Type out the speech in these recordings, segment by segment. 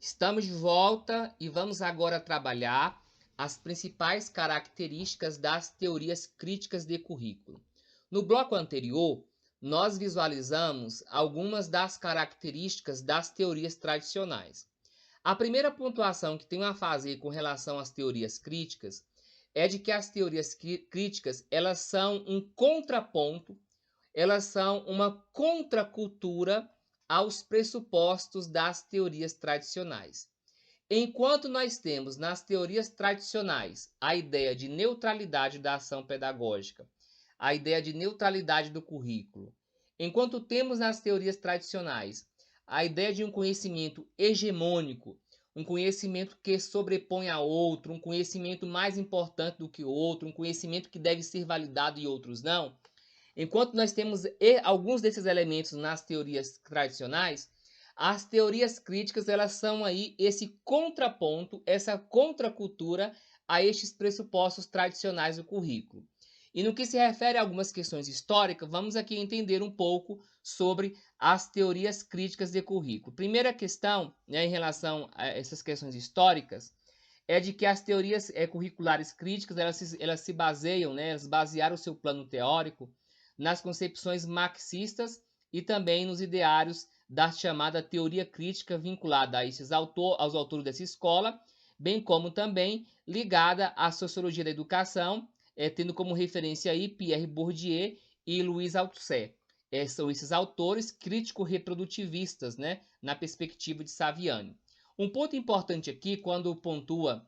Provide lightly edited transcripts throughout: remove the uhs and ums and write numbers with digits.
Estamos de volta e vamos agora trabalhar as principais características das teorias críticas de currículo. No bloco anterior, nós visualizamos algumas das características das teorias tradicionais. A primeira pontuação que tenho a fazer com relação às teorias críticas é de que as teorias críticas, elas são um contraponto, elas são uma contracultura aos pressupostos das teorias tradicionais. Enquanto nós temos nas teorias tradicionais a ideia de neutralidade da ação pedagógica, a ideia de neutralidade do currículo, enquanto temos nas teorias tradicionais a ideia de um conhecimento hegemônico, um conhecimento que sobrepõe a outro, um conhecimento mais importante do que o outro, um conhecimento que deve ser validado e outros não, enquanto nós temos alguns desses elementos nas teorias tradicionais, as teorias críticas elas são aí esse contraponto, essa contracultura a estes pressupostos tradicionais do currículo. E no que se refere a algumas questões históricas, vamos aqui entender um pouco sobre as teorias críticas de currículo. Primeira questão, né, em relação a essas questões históricas, é de que as teorias curriculares críticas elas se baseiam, né, elas basearam o seu plano teórico nas concepções marxistas e também nos ideários da chamada teoria crítica vinculada a aos autores dessa escola, bem como também ligada à sociologia da educação, tendo como referência aí Pierre Bourdieu e Louis Althusser. São esses autores crítico-reprodutivistas, né, na perspectiva de Saviani. Um ponto importante aqui, quando pontua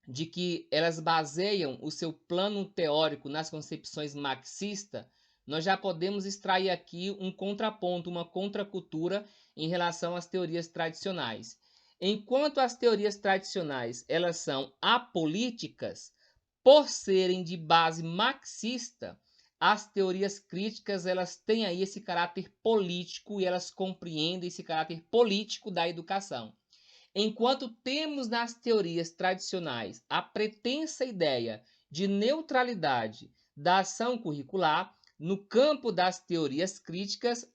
de que elas baseiam o seu plano teórico nas concepções marxistas, nós já podemos extrair aqui um contraponto, uma contracultura em relação às teorias tradicionais. Enquanto as teorias tradicionais elas são apolíticas, por serem de base marxista, as teorias críticas elas têm aí esse caráter político e elas compreendem esse caráter político da educação. Enquanto temos nas teorias tradicionais a pretensa ideia de neutralidade da ação curricular, no campo das teorias críticas,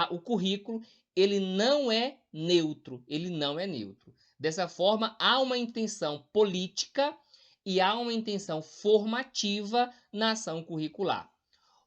o currículo ele não é neutro, ele não é neutro. Dessa forma, há uma intenção política e há uma intenção formativa na ação curricular.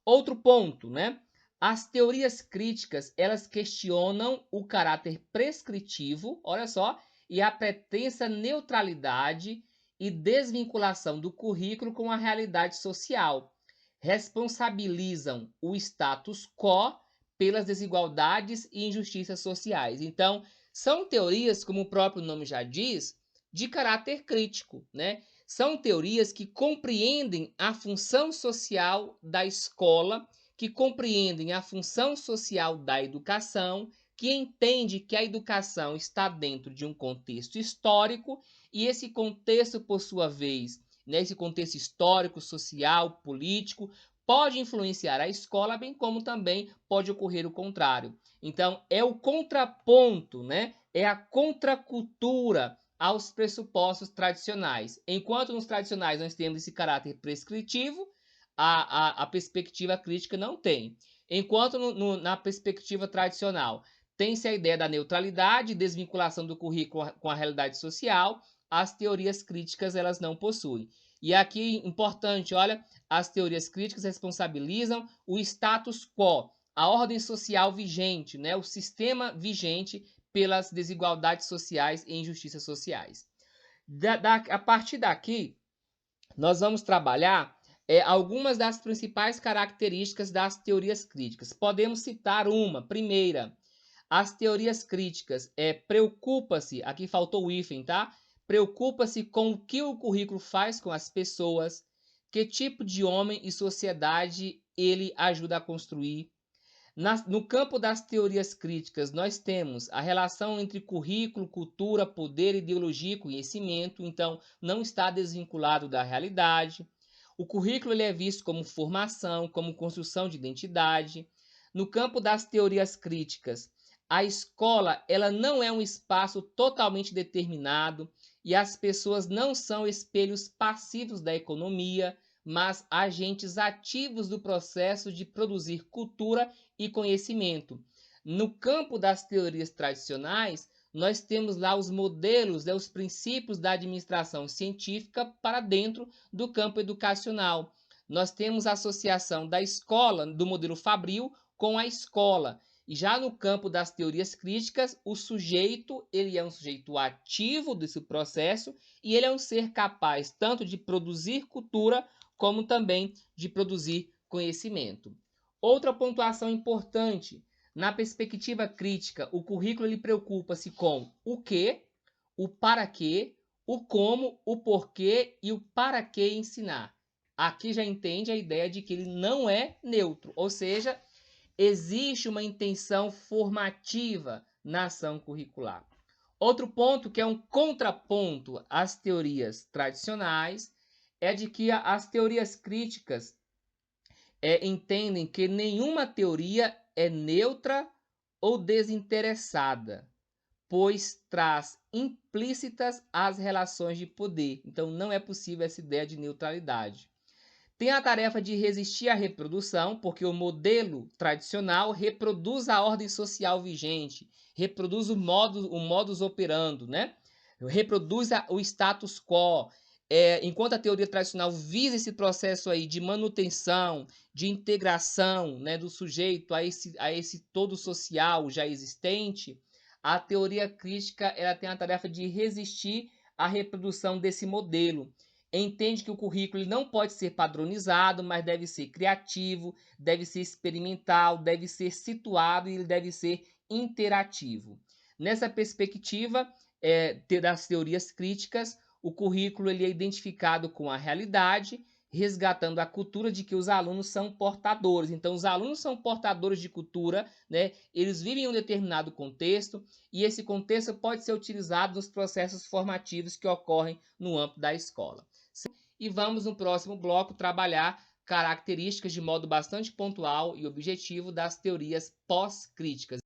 Outro ponto, né? As teorias críticas, elas questionam o caráter prescritivo, olha só, e a pretensa neutralidade e desvinculação do currículo com a realidade social. Responsabilizam o status quo pelas desigualdades e injustiças sociais. Então, são teorias, como o próprio nome já diz, de caráter crítico, né? São teorias que compreendem a função social da escola, que compreendem a função social da educação, que entende que a educação está dentro de um contexto histórico e esse contexto, por sua vez, nesse contexto histórico, social, político, pode influenciar a escola, bem como também pode ocorrer o contrário. Então, é o contraponto, né? É a contracultura aos pressupostos tradicionais. Enquanto nos tradicionais nós temos esse caráter prescritivo, a perspectiva crítica não tem. Enquanto na perspectiva tradicional tem-se a ideia da neutralidade, desvinculação do currículo com a realidade social, as teorias críticas elas não possuem. E aqui, importante, olha, as teorias críticas responsabilizam o status quo, a ordem social vigente, né, o sistema vigente pelas desigualdades sociais e injustiças sociais. A partir daqui, nós vamos trabalhar algumas das principais características das teorias críticas. Podemos citar uma, primeira, as teorias críticas preocupa-se, aqui faltou o hífen, tá? Preocupa-se com o que o currículo faz com as pessoas, que tipo de homem e sociedade ele ajuda a construir. No campo das teorias críticas, nós temos a relação entre currículo, cultura, poder, ideologia e conhecimento, então não está desvinculado da realidade. O currículo ele é visto como formação, como construção de identidade. No campo das teorias críticas, a escola ela não é um espaço totalmente determinado e as pessoas não são espelhos passivos da economia, mas agentes ativos do processo de produzir cultura e conhecimento. No campo das teorias tradicionais, nós temos lá os modelos, né, os princípios da administração científica para dentro do campo educacional. Nós temos a associação da escola, do modelo Fabril, com a escola. E já no campo das teorias críticas, o sujeito, ele é um sujeito ativo desse processo e ele é um ser capaz tanto de produzir cultura como também de produzir conhecimento. Outra pontuação importante, na perspectiva crítica, o currículo ele preocupa-se com o que, o para quê, o como, o porquê e o para que ensinar. Aqui já entende a ideia de que ele não é neutro, ou seja, existe uma intenção formativa na ação curricular. Outro ponto que é um contraponto às teorias tradicionais é de que as teorias críticas entendem que nenhuma teoria é neutra ou desinteressada, pois traz implícitas as relações de poder. Então não é possível essa ideia de neutralidade. Tem a tarefa de resistir à reprodução, porque o modelo tradicional reproduz a ordem social vigente, reproduz o modus operandi, né? Reproduz o status quo. Enquanto a teoria tradicional visa esse processo aí de manutenção, de integração, né, do sujeito a esse todo social já existente, a teoria crítica ela tem a tarefa de resistir à reprodução desse modelo. Entende que o currículo não pode ser padronizado, mas deve ser criativo, deve ser experimental, deve ser situado e ele deve ser interativo. Nessa perspectiva das teorias críticas, o currículo ele é identificado com a realidade, resgatando a cultura de que os alunos são portadores. Então, os alunos são portadores de cultura, né? Eles vivem em um determinado contexto e esse contexto pode ser utilizado nos processos formativos que ocorrem no âmbito da escola. E vamos no próximo bloco trabalhar características de modo bastante pontual e objetivo das teorias pós-críticas.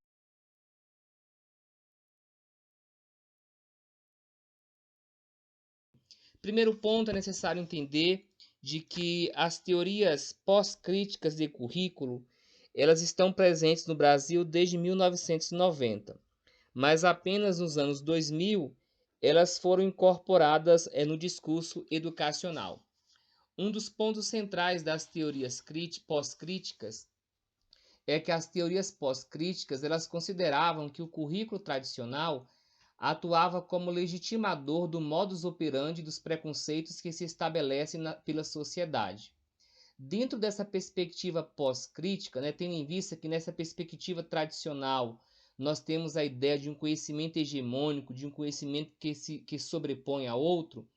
Primeiro ponto, é necessário entender de que as teorias pós-críticas de currículo, elas estão presentes no Brasil desde 1990, mas apenas nos anos 2000 elas foram incorporadas no discurso educacional. Um dos pontos centrais das teorias pós-críticas é que as teorias pós-críticas elas consideravam que o currículo tradicional atuava como legitimador do modus operandi dos preconceitos que se estabelecem pela sociedade. Dentro dessa perspectiva pós-crítica, né, tendo em vista que nessa perspectiva tradicional nós temos a ideia de um conhecimento hegemônico, de um conhecimento que sobrepõe a outro,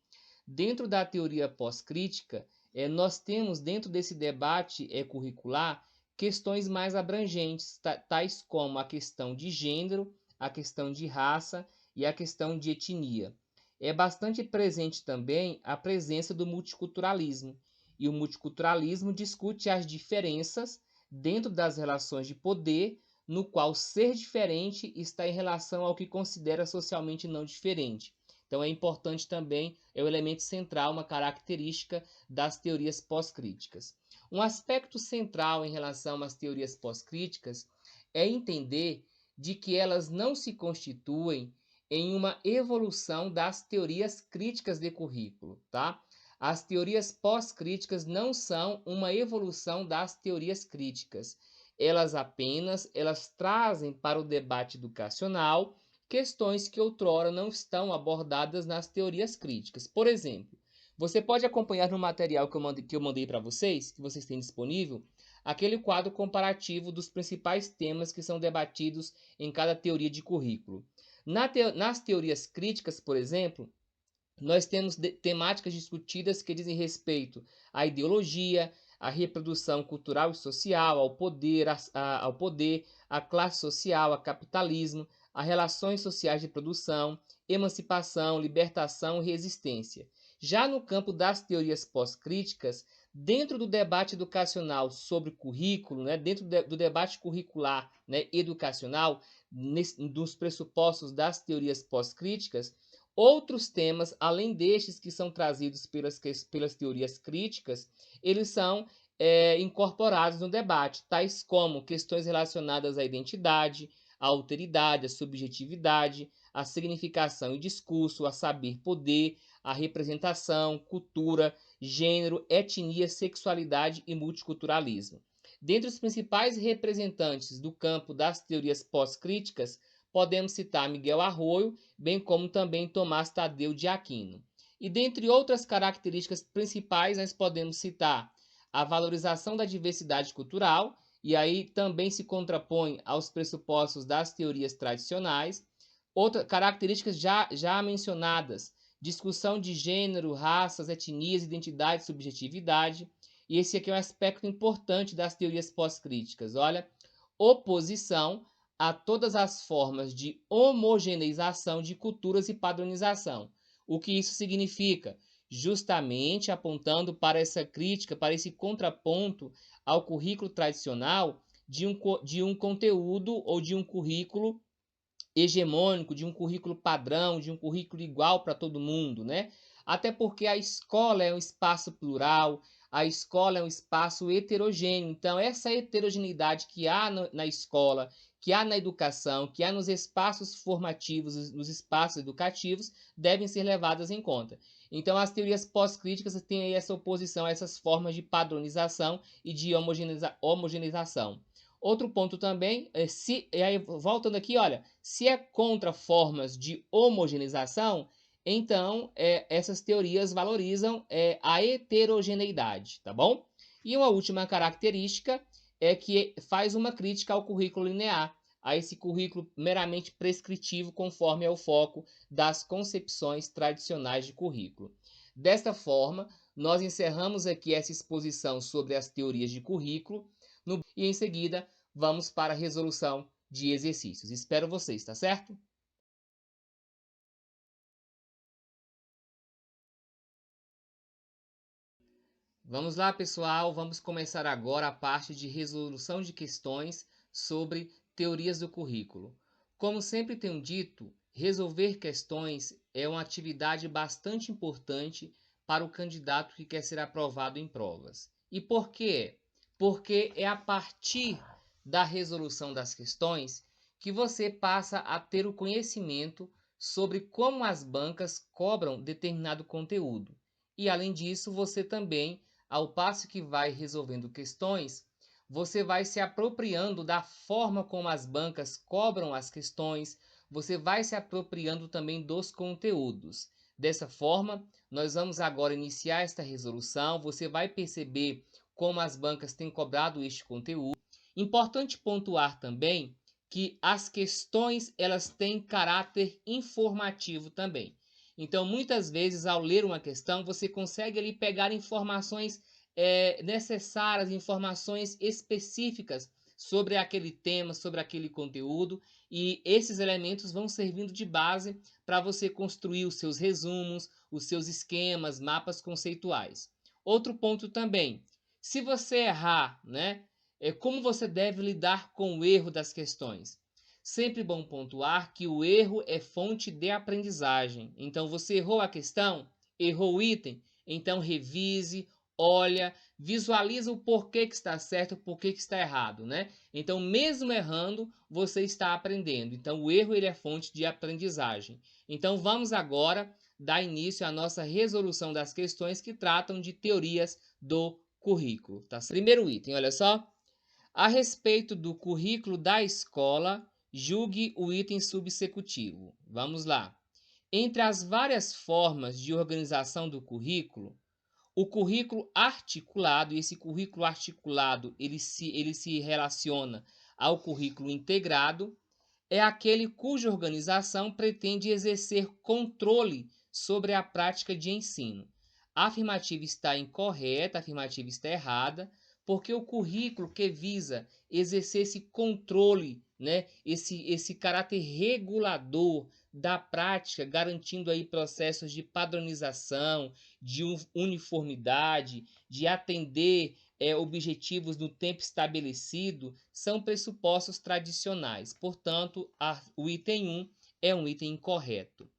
dentro da teoria pós-crítica, nós temos dentro desse debate curricular questões mais abrangentes, tais como a questão de gênero, a questão de raça e a questão de etnia. É bastante presente também a presença do multiculturalismo, e o multiculturalismo discute as diferenças dentro das relações de poder, no qual ser diferente está em relação ao que considera socialmente não diferente. Então é importante também, é o elemento central, uma característica das teorias pós-críticas. Um aspecto central em relação às teorias pós-críticas é entender de que elas não se constituem em uma evolução das teorias críticas de currículo, tá? As teorias pós-críticas não são uma evolução das teorias críticas. Elas trazem para o debate educacional questões que outrora não estão abordadas nas teorias críticas. Por exemplo, você pode acompanhar no material que eu mandei para vocês, que vocês têm disponível, aquele quadro comparativo dos principais temas que são debatidos em cada teoria de currículo. Nas teorias críticas, por exemplo, nós temos temáticas discutidas que dizem respeito à ideologia, à reprodução cultural e social, ao poder, à classe social, a capitalismo, a relações sociais de produção, emancipação, libertação e resistência. Já no campo das teorias pós-críticas, dentro do debate educacional sobre currículo, né, dentro do debate curricular, né, educacional, dos pressupostos das teorias pós-críticas, outros temas, além destes que são trazidos pelas teorias críticas, eles são incorporados no debate, tais como questões relacionadas à identidade, à alteridade, à subjetividade, a significação e discurso, a saber poder, a representação, cultura, gênero, etnia, sexualidade e multiculturalismo. Dentre os principais representantes do campo das teorias pós-críticas, podemos citar Miguel Arroyo, bem como também Tomás Tadeu de Aquino. E dentre outras características principais, nós podemos citar a valorização da diversidade cultural, e aí também se contrapõe aos pressupostos das teorias tradicionais. Outras características já mencionadas, discussão de gênero, raças, etnias, identidade, subjetividade. E esse aqui é um aspecto importante das teorias pós-críticas. Olha, oposição a todas as formas de homogeneização de culturas e padronização. O que isso significa? Justamente apontando para essa crítica, para esse contraponto ao currículo tradicional de um conteúdo ou de um currículo hegemônico, de um currículo padrão, de um currículo igual para todo mundo, né? Até porque a escola é um espaço plural, a escola é um espaço heterogêneo. Então, essa heterogeneidade que há na escola, que há na educação, que há nos espaços formativos, nos espaços educativos, devem ser levadas em conta. Então, as teorias pós-críticas têm aí essa oposição a essas formas de padronização e de homogeneização. Outro ponto também, aí, voltando aqui, olha, se é contra formas de homogeneização, então essas teorias valorizam a heterogeneidade, tá bom? E uma última característica é que faz uma crítica ao currículo linear, a esse currículo meramente prescritivo, conforme é o foco das concepções tradicionais de currículo. Desta forma, nós encerramos aqui essa exposição sobre as teorias de currículo. E em seguida, vamos para a resolução de exercícios. Espero vocês, tá certo? Vamos lá, pessoal. Vamos começar agora a parte de resolução de questões sobre teorias do currículo. Como sempre tenho dito, resolver questões é uma atividade bastante importante para o candidato que quer ser aprovado em provas. E por quê? Porque é a partir da resolução das questões que você passa a ter o conhecimento sobre como as bancas cobram determinado conteúdo. E além disso, você também, ao passo que vai resolvendo questões, você vai se apropriando da forma como as bancas cobram as questões, você vai se apropriando também dos conteúdos. Dessa forma, nós vamos agora iniciar esta resolução, você vai perceber como as bancas têm cobrado este conteúdo. Importante pontuar também que as questões elas têm caráter informativo também. Então, muitas vezes, ao ler uma questão, você consegue ali pegar informações necessárias, informações específicas sobre aquele tema, sobre aquele conteúdo, e esses elementos vão servindo de base para você construir os seus resumos, os seus esquemas, mapas conceituais. Outro ponto também, se você errar, né, como você deve lidar com o erro das questões? Sempre bom pontuar que o erro é fonte de aprendizagem. Então, você errou a questão, errou o item, então revise, olha, visualiza o porquê que está certo, o porquê que está errado, né? Então, mesmo errando, você está aprendendo. Então, o erro ele é fonte de aprendizagem. Então, vamos agora dar início à nossa resolução das questões que tratam de teorias do currículo. Tá? Primeiro item, olha só. A respeito do currículo da escola, julgue o item subsecutivo. Vamos lá. Entre as várias formas de organização do currículo, o currículo articulado, e esse currículo articulado ele se relaciona ao currículo integrado, é aquele cuja organização pretende exercer controle sobre a prática de ensino. A afirmativa está incorreta, a afirmativa está errada, porque o currículo que visa exercer esse controle, né, esse caráter regulador da prática, garantindo aí processos de padronização, de uniformidade, de atender objetivos no tempo estabelecido, são pressupostos tradicionais. Portanto, o item 1 é um item incorreto.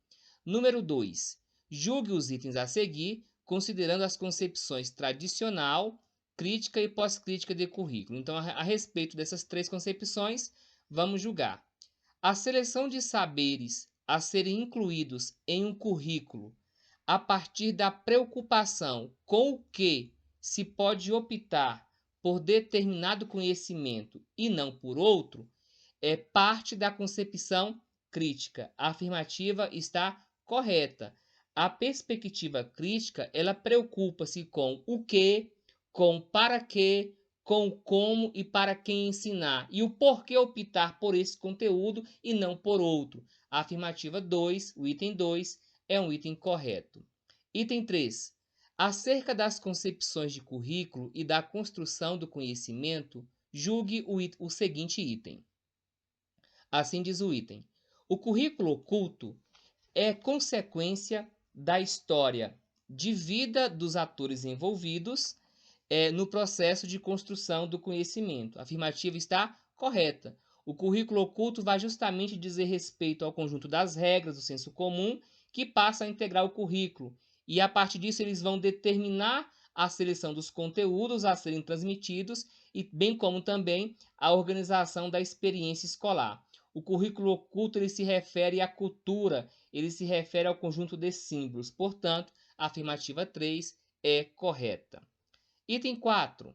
Número 2. Julgue os itens a seguir, considerando as concepções tradicional, crítica e pós-crítica de currículo. Então, a respeito dessas três concepções, vamos julgar. A seleção de saberes a serem incluídos em um currículo a partir da preocupação com o que se pode optar por determinado conhecimento e não por outro, é parte da concepção crítica. A afirmativa está correta. A perspectiva crítica, ela preocupa-se com o que, com para quê, com como e para quem ensinar e o porquê optar por esse conteúdo e não por outro. A afirmativa 2, o item 2, é um item correto. Item 3. Acerca das concepções de currículo e da construção do conhecimento, julgue o seguinte item. Assim diz o item. O currículo oculto é consequência da história de vida dos atores envolvidos no processo de construção do conhecimento. A afirmativa está correta. O currículo oculto vai justamente dizer respeito ao conjunto das regras do senso comum que passa a integrar o currículo. E a partir disso eles vão determinar a seleção dos conteúdos a serem transmitidos e bem como também a organização da experiência escolar. O currículo oculto ele se refere à cultura, ele se refere ao conjunto de símbolos. Portanto, a afirmativa 3 é correta. Item 4.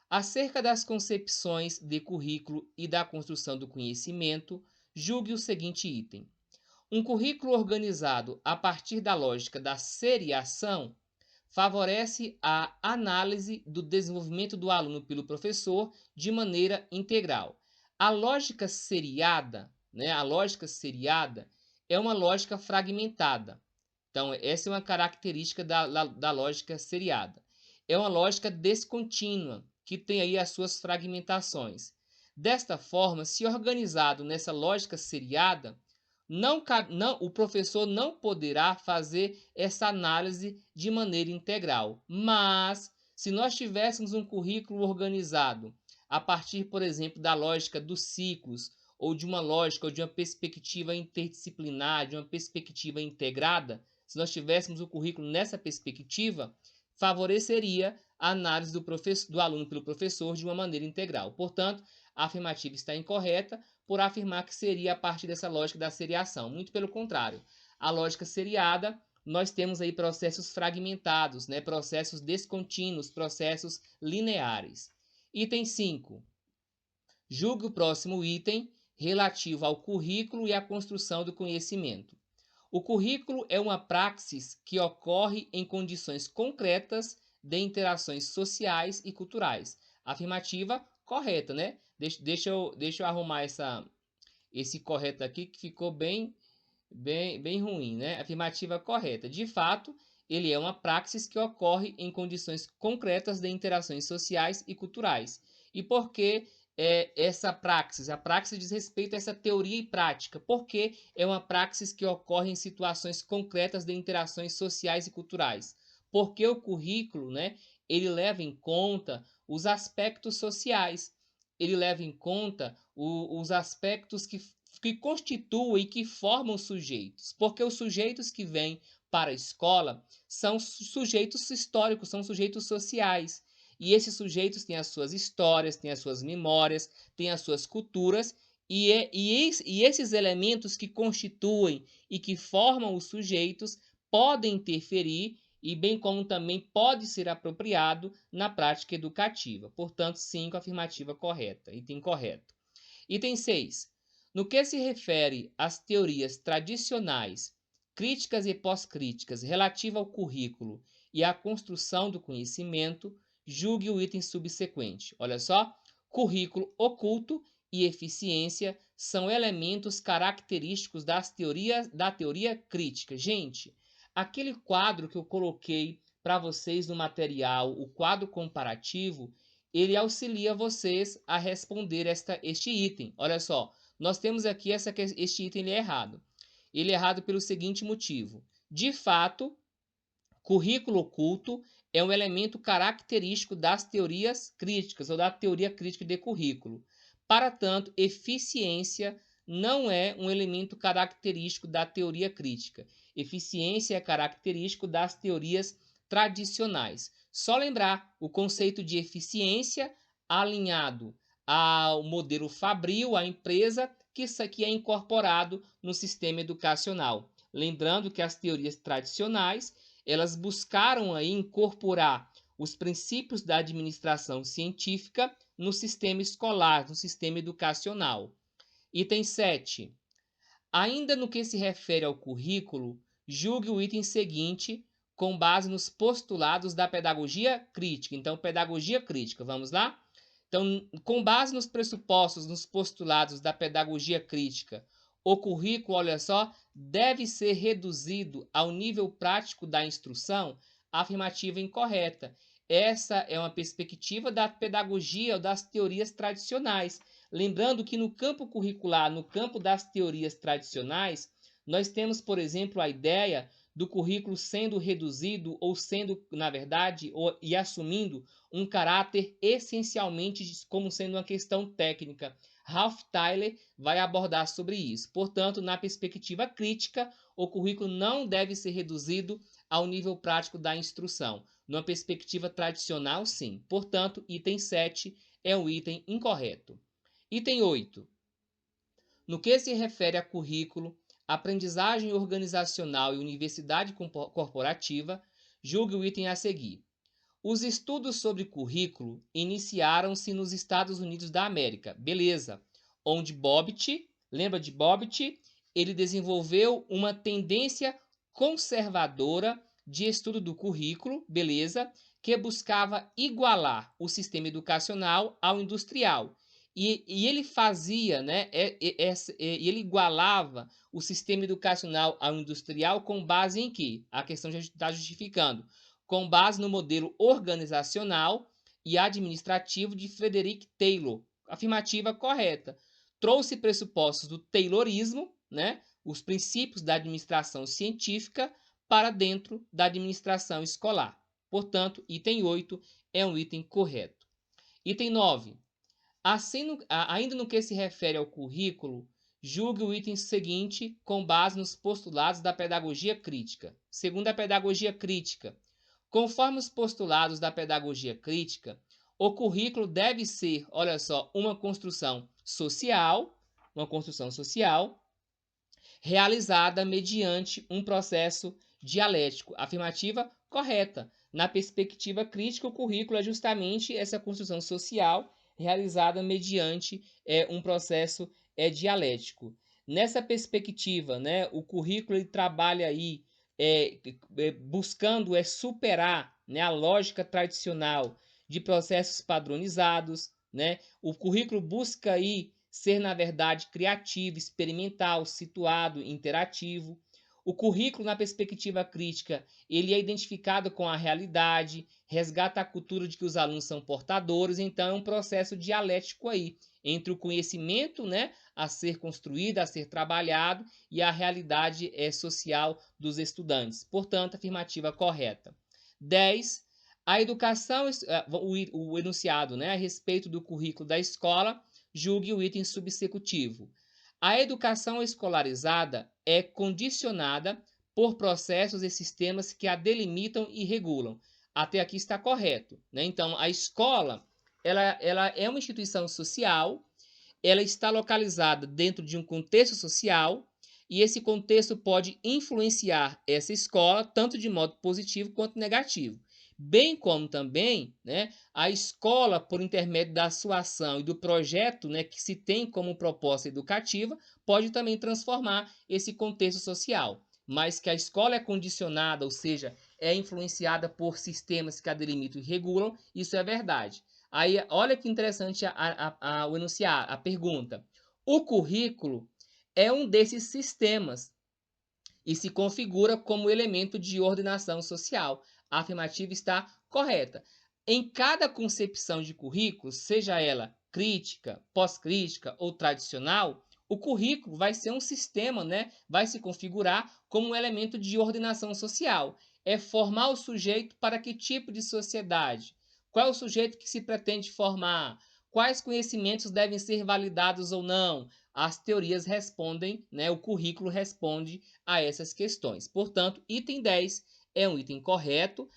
Acerca das concepções de currículo e da construção do conhecimento, julgue o seguinte item. Um currículo organizado a partir da lógica da seriação favorece a análise do desenvolvimento do aluno pelo professor de maneira integral. A lógica seriada, a lógica seriada é uma lógica fragmentada. Então, essa é uma característica da lógica seriada. É uma lógica descontínua, que tem aí as suas fragmentações. Desta forma, se organizado nessa lógica seriada, o professor não poderá fazer essa análise de maneira integral. Mas, se nós tivéssemos um currículo organizado a partir, por exemplo, da lógica dos ciclos, ou de uma lógica, ou de uma perspectiva interdisciplinar, de uma perspectiva integrada, se nós tivéssemos o currículo nessa perspectiva, favoreceria a análise do aluno pelo professor de uma maneira integral. Portanto, a afirmativa está incorreta por afirmar que seria a partir dessa lógica da seriação. Muito pelo contrário. A lógica seriada, nós temos aí processos fragmentados, processos descontínuos, processos lineares. Item 5. Julgue o próximo item relativo ao currículo e à construção do conhecimento. O currículo é uma praxis que ocorre em condições concretas de interações sociais e culturais. Afirmativa correta, né? Deixa eu arrumar esse correto aqui que ficou bem ruim, né? Afirmativa correta. De fato, ele é uma praxis que ocorre em condições concretas de interações sociais e culturais. E por que essa praxis? A praxis diz respeito a essa teoria e prática, porque é uma praxis que ocorre em situações concretas de interações sociais e culturais. Porque o currículo, ele leva em conta os aspectos sociais, ele leva em conta os aspectos que constituem e que formam sujeitos, porque os sujeitos que vêm para a escola são sujeitos históricos, são sujeitos sociais. E esses sujeitos têm as suas histórias, têm as suas memórias, têm as suas culturas, e esses elementos que constituem e que formam os sujeitos podem interferir e bem como também pode ser apropriado na prática educativa. Portanto, 5, afirmativa correta. Item correto. Item 6. No que se refere às teorias tradicionais, críticas e pós-críticas relativa ao currículo e à construção do conhecimento, julgue o item subsequente. Olha só, currículo oculto e eficiência são elementos característicos da teoria crítica. Gente, aquele quadro que eu coloquei para vocês no material, o quadro comparativo, ele auxilia vocês a responder este item. Olha só, nós temos aqui este item ele é errado. Ele é errado pelo seguinte motivo. De fato, currículo oculto é um elemento característico das teorias críticas ou da teoria crítica de currículo. Para tanto, eficiência não é um elemento característico da teoria crítica. Eficiência é característico das teorias tradicionais. Só lembrar o conceito de eficiência alinhado ao modelo fabril, à empresa, que isso aqui é incorporado no sistema educacional. Lembrando que as teorias tradicionais, elas buscaram aí incorporar os princípios da administração científica no sistema escolar, no sistema educacional. Item 7. Ainda no que se refere ao currículo, julgue o item seguinte com base nos postulados da pedagogia crítica. Então, pedagogia crítica, vamos lá? Então, com base nos pressupostos, nos postulados da pedagogia crítica, o currículo, olha só, deve ser reduzido ao nível prático da instrução? Afirmativa incorreta. Essa é uma perspectiva da pedagogia ou das teorias tradicionais. Lembrando que no campo curricular, no campo das teorias tradicionais, nós temos, por exemplo, a ideia do currículo sendo reduzido ou sendo, na verdade, e assumindo um caráter essencialmente como sendo uma questão técnica. Ralph Tyler vai abordar sobre isso. Portanto, na perspectiva crítica, o currículo não deve ser reduzido ao nível prático da instrução. Numa perspectiva tradicional, sim. Portanto, item 7 é um item incorreto. Item 8. No que se refere a currículo, aprendizagem organizacional e universidade corporativa, julgue o item a seguir. Os estudos sobre currículo iniciaram-se nos Estados Unidos da América, beleza, onde Bobbitt, lembra de Bobbitt? Ele desenvolveu uma tendência conservadora de estudo do currículo, beleza, que buscava igualar o sistema educacional ao industrial. E ele fazia, né, ele igualava o sistema educacional ao industrial com base em quê? A questão já está justificando. Com base no modelo organizacional e administrativo de Frederick Taylor. Afirmativa correta. Trouxe pressupostos do Taylorismo, né, os princípios da administração científica, para dentro da administração escolar. Portanto, item 8 é um item correto. Item 9. Assim, ainda no que se refere ao currículo, julgue o item seguinte com base nos postulados da pedagogia crítica. Segundo a pedagogia crítica, conforme os postulados da pedagogia crítica, o currículo deve ser, olha só, uma construção social realizada mediante um processo dialético. Afirmativa correta. Na perspectiva crítica, o currículo é justamente essa construção social realizada mediante um processo dialético. Nessa perspectiva, né, o currículo ele trabalha aí buscando superar, né, a lógica tradicional de processos padronizados, né? O currículo busca aí ser, na verdade, criativo, experimental, situado, interativo. O currículo, na perspectiva crítica, ele é identificado com a realidade, resgata a cultura de que os alunos são portadores, então é um processo dialético aí, entre o conhecimento, né, a ser construído, a ser trabalhado, e a realidade social dos estudantes. Portanto, afirmativa correta. 10. A educação, o enunciado, né, a respeito do currículo da escola, julgue o item subsecutivo. A educação escolarizada é condicionada por processos e sistemas que a delimitam e regulam. Até aqui está correto, né? Então, a escola ela é uma instituição social, ela está localizada dentro de um contexto social e esse contexto pode influenciar essa escola tanto de modo positivo quanto negativo. Bem como também, né, a escola, por intermédio da sua ação e do projeto, né, que se tem como proposta educativa, pode também transformar esse contexto social. Mas que a escola é condicionada, ou seja, é influenciada por sistemas que a delimitam e regulam, isso é verdade. Aí, olha que interessante o enunciar, a pergunta. O currículo é um desses sistemas e se configura como elemento de ordenação social. A afirmativa está correta. Em cada concepção de currículo, seja ela crítica, pós-crítica ou tradicional, o currículo vai ser um sistema, né? Vai se configurar como um elemento de ordenação social. É formar o sujeito para que tipo de sociedade? Qual é o sujeito que se pretende formar? Quais conhecimentos devem ser validados ou não? As teorias respondem, né? O currículo responde a essas questões. Portanto, item 10 é um item correto.